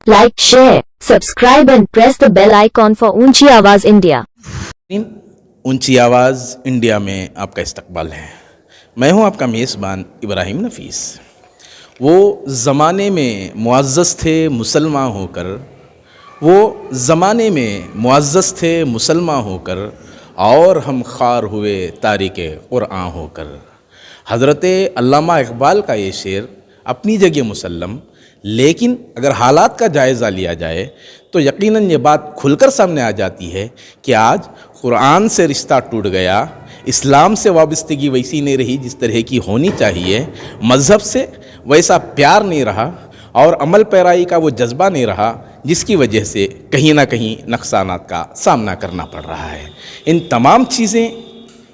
like, share, subscribe and press the bell icon for ऊंची आवाज India. ऊंची आवाज़ इंडिया में आपका इस्तकबाल है। मैं हूं आपका मेज़बान इब्राहिम नफीस। वो ज़माने में मुअज़्ज़ज़ थे मुसलमान होकर, वो ज़माने में मुअज़्ज़ज़ थे मुसलमान होकर, और हम ख़ार हुए तारिक क़ुरआन होकर। हज़रत अल्लामा इक़बाल का ये शेर अपनी जगह मुसल्लम, लेकिन अगर हालात का जायज़ा लिया जाए तो यकीनन ये बात खुलकर सामने आ जाती है कि आज क़ुरआन से रिश्ता टूट गया, इस्लाम से वाबस्तगी वैसी नहीं रही जिस तरह की होनी चाहिए, मज़हब से वैसा प्यार नहीं रहा और अमल पैराई का वो जज्बा नहीं रहा, जिसकी वजह से कहीं ना कहीं नुकसानात का सामना करना पड़ रहा है। इन तमाम चीज़ें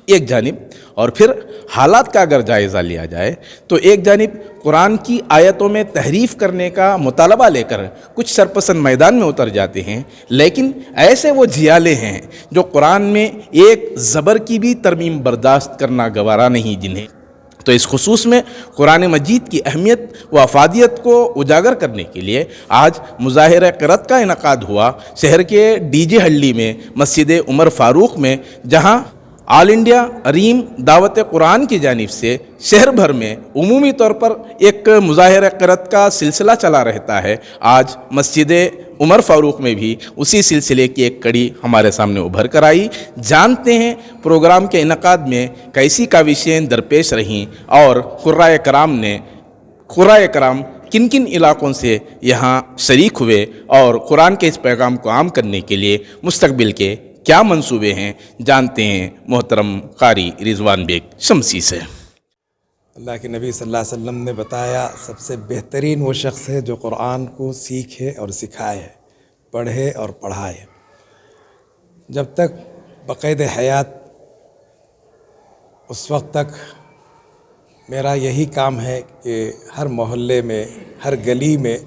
एक जानिब, और फिर हालात का अगर जायज़ा लिया जाए तो एक जानिब कुरान की आयतों में तहरीफ़ करने का मुतालबा लेकर कुछ सरपसंद मैदान में उतर जाते हैं, लेकिन ऐसे वो जियाले हैं जो कुरान में एक ज़बर की भी तरमीम बर्दाश्त करना गवारा नहीं जिन्हें। तो इस खुसूस में कुरान मजीद की अहमियत व अफादियत को उजागर करने के लिए आज मुज़ाहिरा क़िरात का इनक़ाद हुआ शहर के डीजे हल्ली में मस्जिद उमर फ़ारूक में, जहाँ ऑल इंडिया अरीम दावत कुरान की जानिब से शहर भर में उमूमी तौर पर एक मुज़ाहिरा क़िरात का सिलसिला चला रहता है। आज मस्जिद उमर फ़ारूक में भी उसी सिलसिले की एक कड़ी हमारे सामने उभर कर आई। जानते हैं प्रोग्राम के इनक़ाद में कैसी काविशें दरपेश रहीं और क़ुर्राए कराम किन किन इलाक़ों से यहाँ शरीक हुए और कुरान के इस पैगाम को आम करने के लिए मुस्तक़बिल के क्या मंसूबे हैं। जानते हैं मोहतरम कारी रिजवान बेग शमसी से। अल्लाह के नबी सल्लल्लाहु अलैहि वसल्लम ने बताया, सबसे बेहतरीन वो शख्स है जो कुरान को सीखे और सिखाए, पढ़े और पढ़ाए। जब तक बक़ैद हयात उस वक्त तक मेरा यही काम है कि हर मोहल्ले में, हर गली में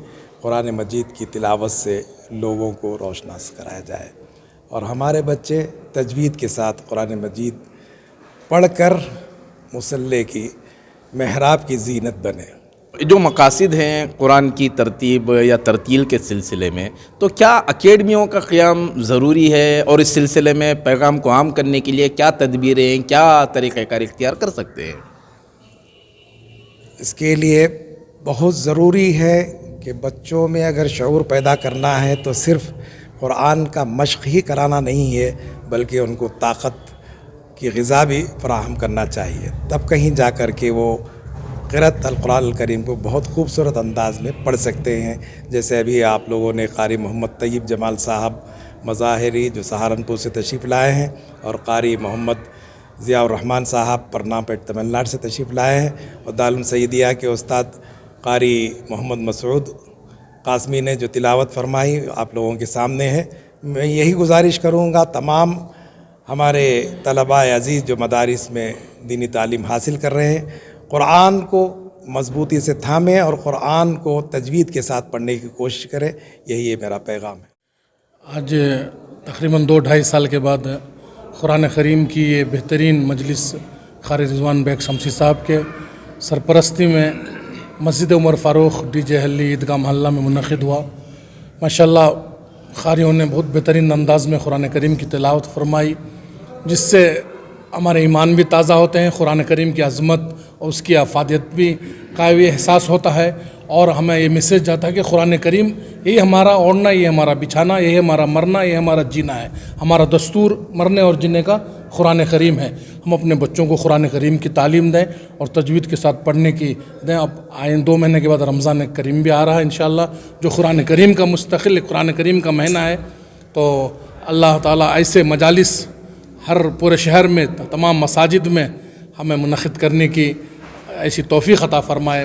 कुरान मजीद की तिलावत से लोगों को रोशनास कराया जाए और हमारे बच्चे तजवीद के साथ कुरान मजीद पढ़कर मुसल्ले की महराब की ज़ीनत बने। जो मकासिद हैं कुरान की तरतीब या तरतील के सिलसिले में, तो क्या अकेडमियों का क़याम ज़रूरी है और इस सिलसिले में पैगाम को आम करने के लिए क्या तदबीरें, क्या तरीक़ाकार इख्तियार कर सकते हैं? इसके लिए बहुत ज़रूरी है कि बच्चों में अगर शऊर पैदा करना है तो सिर्फ़ कुरान का मश्क़ ही कराना नहीं है, बल्कि उनको ताक़त की ग़िज़ा भी फ़राहम करना चाहिए। तब कहीं जा कर के वो क़िरात अल-कुरान अल-करीम को बहुत खूबसूरत अंदाज़ में पढ़ सकते हैं। जैसे अभी आप लोगों ने क़ारी मोहम्मद तैयब जमाल साहब मज़ाहिरी जो सहारनपुर से तशरीफ़ लाए हैं, और क़ारी मोहम्मद ज़ियाउर रहमान साहब परनापेट तमिलनाडु से तशरीफ़ लाए हैं, और दारुल सईदिया के उस्ताद क़ारी मोहम्मद मसूद कासमी ने जो तिलावत फरमाई आप लोगों के सामने है। मैं यही गुजारिश करूँगा तमाम हमारे तलबा अज़ीज़ जो मदारिस में दीनी तालीम हासिल कर रहे हैं, कुरान को मजबूती से थामें और कुरान को तजवीद के साथ पढ़ने की कोशिश करें। यही मेरा पैगाम है। आज तकरीबन 2-2.5 साल के बाद कुरान करीम की ये बेहतरीन मजलिस क़ारी रिजवान बेग शमसी साहब के सरपरस्ती में मस्जिद उमर फ़ारूक डीजे हल्ली ईदगाह महल्ला में मुनक़िद हुआ। माशाअल्लाह क़ारियों ने बहुत बेहतरीन अंदाज़ में कुरान करीम की तिलावत फरमाई, जिससे हमारे ईमान भी ताज़ा होते हैं, कुरान करीम की अज़मत और उसकी अफादियत भी का भी एहसास होता है, और हमें ये मैसेज जाता है कि कुरान करीम यही हमारा ओढ़ना, ये हमारा बिछाना, यही हमारा मरना, ये हमारा जीना है। हमारा दस्तूर मरने और जीने का कुरान करीम है। हम अपने बच्चों को कुरान करीम की तालीम दें और तजवीद के साथ पढ़ने की दें। अब आए 2 महीने के बाद रमज़ान करीम भी आ रहा है इंशाअल्लाह, जो कुरान करीम का मुस्तक़िल कुरान करीम का महीना है। तो अल्लाह ताला ऐसे मजालिस हर पूरे शहर में तमाम मसाजिद में हमें मुनक़िद करने की ऐसी तौफ़ीक़ अता फ़रमाए।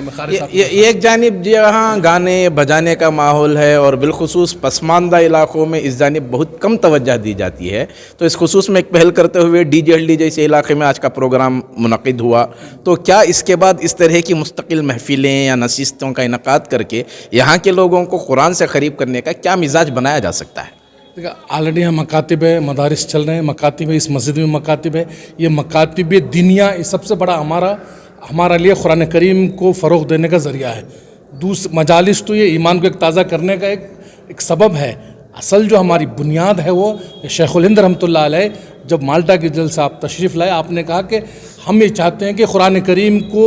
एक जानिब जहाँ गाने बजाने का माहौल है और बिलखुसूस पसमानदा इलाक़ों में इस जानिब बहुत कम तवज्जो दी जाती है, तो इस खुसूस में एक पहल करते हुए डीजे हल्डी जैसे इलाक़े में आज का प्रोग्राम मुनक़िद हुआ। तो क्या इसके बाद इस तरह की मुस्तकिल महफ़िलें या नशिस्तों का इनक़ाद करके यहाँ के लोगों को कुरान से क़रीब करने का क्या मिजाज बनाया जा सकता है? देखिए, ऑलरेडी यहाँ मकातिब है, मदारिस चल रहे हैं, मकातिब है, इस मस्जिद में मकातिब है। ये मकातिब दुनिया सबसे बड़ा हमारा लिए कुरान करीम को फ़रोग़ देने का ज़रिया है। मजालिस तो ये ईमान को एक ताज़ा करने का एक ایک سبب ہے. اصل جو ہماری بنیاد ہے وہ شیخ الہند رحمۃ اللہ علیہ جب مالٹا کے جلسہ آپ تشریف لائے، آپ نے کہا کہ ہم یہ چاہتے ہیں کہ قرآن کریم کو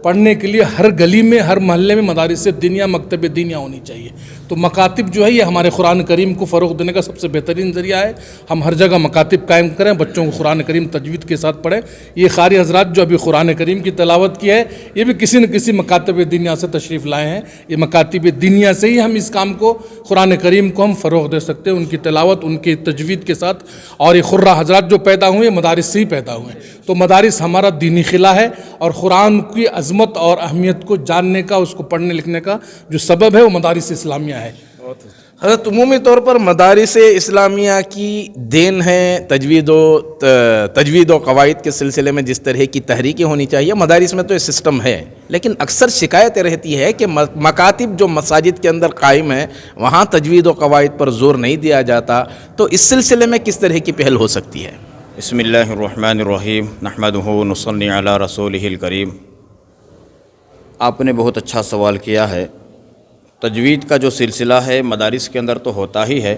پڑھنے کے لیے ہر گلی میں، ہر محلے میں مدارس دینیا، مکتب دینیا ہونی چاہیے. تو مکاتب جو ہے یہ ہمارے قرآن کریم کو فروغ دینے کا سب سے بہترین ذریعہ ہے. ہم ہر جگہ مکاتب قائم کریں، بچوں کو قرآن کریم تجوید کے ساتھ پڑھیں. یہ قاری حضرات جو ابھی قرآن کریم کی تلاوت کی ہے یہ بھی کسی نہ کسی مکاتب دینیا سے تشریف لائے ہیں. یہ مکاتب دینیا سے ہی ہم اس کام کو، قرآن کریم کو ہم فروغ دے سکتے ہیں، ان کی تلاوت، ان کی تجوید کے ساتھ. اور یہ قرہ حضرات جو پیدا ہوئے مدارس سے ہی پیدا ہوئے ہیں. تو مدارس ہمارا دینی خلا ہے، اور قرآن کی عظمت اور اہمیت کو جاننے کا، اس کو پڑھنے لکھنے کا جو سبب ہے وہ مدارس اسلامیہ ہے. حضرت عمومی طور پر مدارس اسلامیہ کی دین ہے تجوید و قواعد کے سلسلے میں جس طرح کی تحریکیں ہونی چاہیے. مدارس میں تو یہ سسٹم ہے، لیکن اکثر شکایت رہتی ہے کہ مکاتب جو مساجد کے اندر قائم ہیں وہاں تجوید و قواعد پر زور نہیں دیا جاتا. تو اس سلسلے میں کس طرح کی پہل ہو سکتی ہے؟ بسم اللہ الرحمن الرحیم، نحمدہ ونصلی علی رسولہ الکریم. آپ نے بہت اچھا سوال کیا ہے. تجوید کا جو سلسلہ ہے مدارس کے اندر تو ہوتا ہی ہے،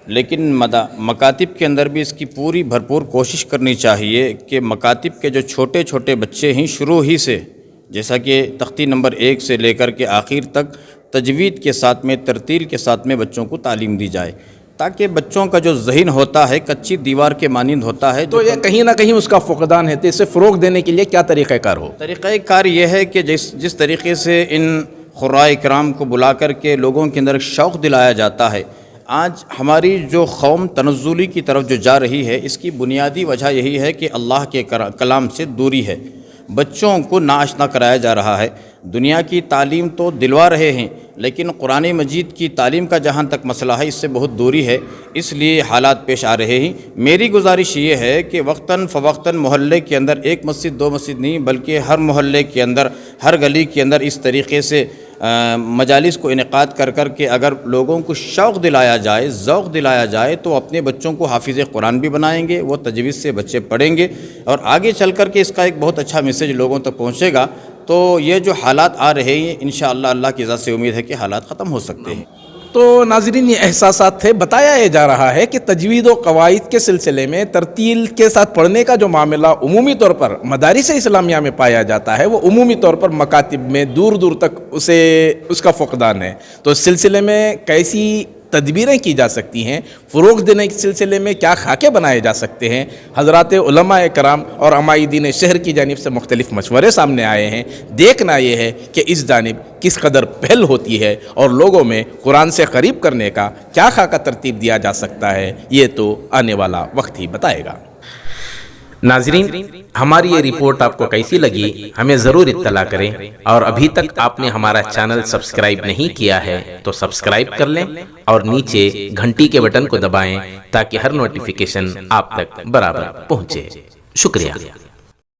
لیکن مکاتب کے اندر بھی اس کی پوری بھرپور کوشش کرنی چاہیے کہ مکاتب کے جو چھوٹے چھوٹے بچے ہیں شروع ہی سے، جیسا کہ تختی نمبر 1 سے لے کر کے آخر تک تجوید کے ساتھ میں، ترتیل کے ساتھ میں بچوں کو تعلیم دی جائے، تاکہ بچوں کا جو ذہن ہوتا ہے کچی دیوار کے مانند ہوتا ہے. تو یہ کہیں نہ کہیں اس کا فقدان ہے. تو اسے فروغ دینے کے لیے کیا طریقہ کار ہو؟ طریقہ کار یہ ہے کہ جس طریقے سے ان قراء کرام کو بلا کر کے لوگوں کے اندر شوق دلایا جاتا ہے. آج ہماری جو قوم تنزلی کی طرف جو جا رہی ہے، اس کی بنیادی وجہ یہی ہے کہ اللہ کے کلام سے دوری ہے. بچوں کو ناآشنا کرایا جا رہا ہے. دنیا کی تعلیم تو دلوا رہے ہیں، لیکن قرآن مجید کی تعلیم کا جہاں تک مسئلہ ہے اس سے بہت دوری ہے. اس لیے حالات پیش آ رہے ہیں. میری گزارش یہ ہے کہ وقتاً فوقتاً محلے کے اندر 1 مسجد 2 مسجد نہیں، بلکہ ہر محلے کے اندر، ہر گلی کے اندر اس طریقے سے مجالس کو انعقاد کر کے اگر لوگوں کو شوق دلایا جائے، ذوق دلایا جائے، تو اپنے بچوں کو حافظ قرآن بھی بنائیں گے، وہ تجوید سے بچے پڑھیں گے، اور آگے چل کر کے اس کا ایک بہت اچھا میسیج لوگوں تک پہنچے گا. تو یہ جو حالات آ رہے ہیں انشاءاللہ اللہ کی ذات سے امید ہے کہ حالات ختم ہو سکتے ہیں. تو ناظرین یہ احساسات تھے. بتایا یہ جا رہا ہے کہ تجوید و قواعد کے سلسلے میں ترتیل کے ساتھ پڑھنے کا جو معاملہ عمومی طور پر مدارس اسلامیہ میں پایا جاتا ہے وہ عمومی طور پر مکاتب میں دور دور تک اس کا فقدان ہے. تو اس سلسلے میں کیسی تدبیریں کی جا سکتی ہیں؟ فروغ دینے کے سلسلے میں کیا خاکے بنائے جا سکتے ہیں؟ حضرات علماء کرام اور عمائدین شہر کی جانب سے مختلف مشورے سامنے آئے ہیں. دیکھنا یہ ہے کہ اس جانب کس قدر پہل ہوتی ہے اور لوگوں میں قرآن سے قریب کرنے کا کیا خاکہ ترتیب دیا جا سکتا ہے. یہ تو آنے والا وقت ہی بتائے گا. ناظرین، ہماری یہ رپورٹ آپ کو کیسی لگی ہمیں ضرور اطلاع کریں، اور ابھی تک آپ نے ہمارا چینل سبسکرائب نہیں کیا ہے تو سبسکرائب کر لیں اور نیچے گھنٹی کے بٹن کو دبائیں تاکہ ہر نوٹیفیکیشن آپ تک برابر پہنچے. شکریہ.